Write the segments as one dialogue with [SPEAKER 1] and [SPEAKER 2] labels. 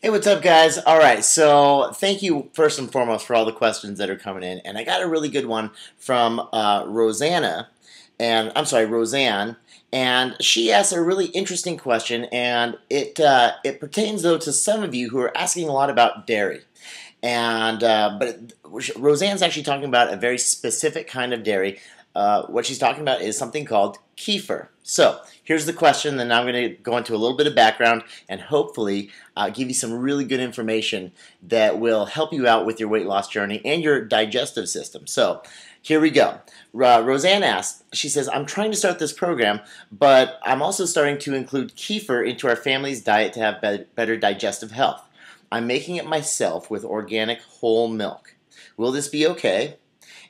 [SPEAKER 1] Hey, what's up, guys? All right, so thank you first and foremost for all the questions that are coming in, and I got a really good one from Roseanne, and she asked a really interesting question, and it pertains though to some of you who are asking a lot about dairy, Roseanne's actually talking about a very specific kind of dairy. What she's talking about is something called kefir. So here's the question, then I'm going to go into a little bit of background and hopefully give you some really good information that will help you out with your weight loss journey and your digestive system. So here we go. Roseanne asked, she says, I'm trying to start this program, but I'm also starting to include kefir into our family's diet to have better digestive health. I'm making it myself with organic whole milk. Will this be okay?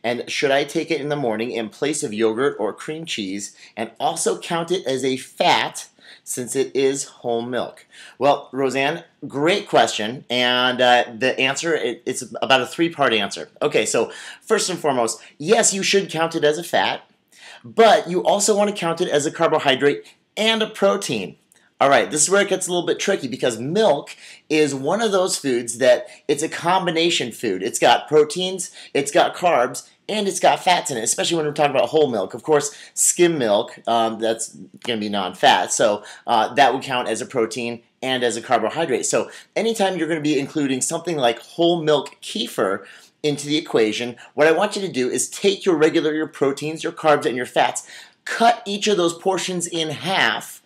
[SPEAKER 1] And should I take it in the morning in place of yogurt or cream cheese and also count it as a fat since it is whole milk? Well, Roseanne, great question. And the answer, it's about a three-part answer. Okay, so first and foremost, yes, you should count it as a fat, but you also want to count it as a carbohydrate and a protein. All right, this is where it gets a little bit tricky because milk is one of those foods that it's a combination food. It's got proteins, it's got carbs, and it's got fats in it, especially when we're talking about whole milk. Of course, skim milk, that's going to be non-fat, so that would count as a protein and as a carbohydrate. So anytime you're going to be including something like whole milk kefir into the equation, what I want you to do is take your proteins, your carbs, and your fats, cut each of those portions in half,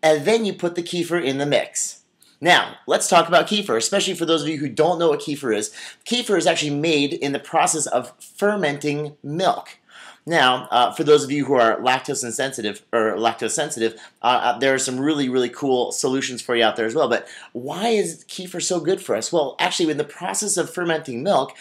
[SPEAKER 1] and then you put the kefir in the mix. Now, let's talk about kefir, especially for those of you who don't know what kefir is. Kefir is actually made in the process of fermenting milk. Now, for those of you who are lactose sensitive, there are some really, really cool solutions for you out there as well. But why is kefir so good for us? Well, actually, in the process of fermenting milk,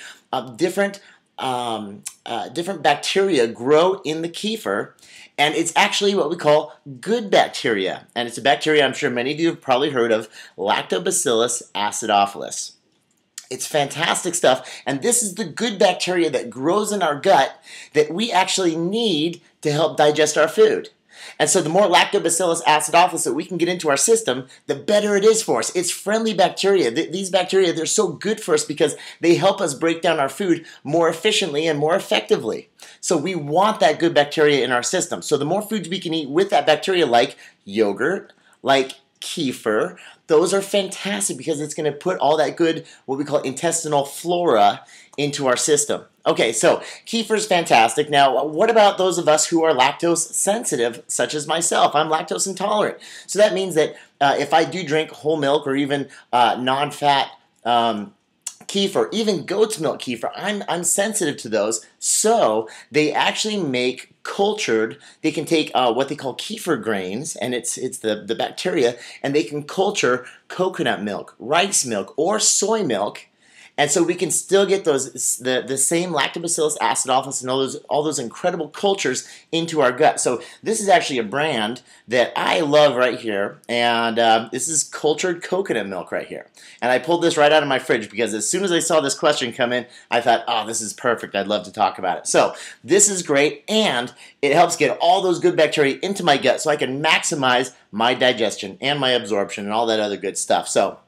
[SPEAKER 1] different bacteria grow in the kefir, and it's actually what we call good bacteria. And it's a bacteria I'm sure many of you have probably heard of, Lactobacillus acidophilus. It's fantastic stuff, and this is the good bacteria that grows in our gut that we actually need to help digest our food. And so the more Lactobacillus acidophilus that we can get into our system, the better it is for us. It's friendly bacteria. These bacteria, they're so good for us because they help us break down our food more efficiently and more effectively. So we want that good bacteria in our system. So the more foods we can eat with that bacteria, like yogurt, like kefir, those are fantastic because it's going to put all that good, what we call intestinal flora, into our system. Okay, so kefir is fantastic. Now, what about those of us who are lactose sensitive, such as myself? I'm lactose intolerant. So that means that if I do drink whole milk or even non-fat kefir, even goat's milk kefir, I'm sensitive to those. So they actually make they can take what they call kefir grains, and it's the bacteria, and they can culture coconut milk, rice milk, or soy milk. And so we can still get the same Lactobacillus acidophilus and all those incredible cultures into our gut. So this is actually a brand that I love right here, and this is cultured coconut milk right here. And I pulled this right out of my fridge because as soon as I saw this question come in, I thought, oh, this is perfect. I'd love to talk about it. So this is great, and it helps get all those good bacteria into my gut so I can maximize my digestion and my absorption and all that other good stuff. So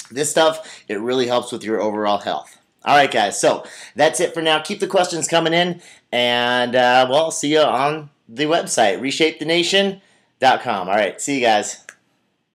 [SPEAKER 1] this stuff, it really helps with your overall health. All right, guys, so that's it for now. Keep the questions coming in, and well, I'll see you on the website, reshapetheNation.com. All right, see you guys.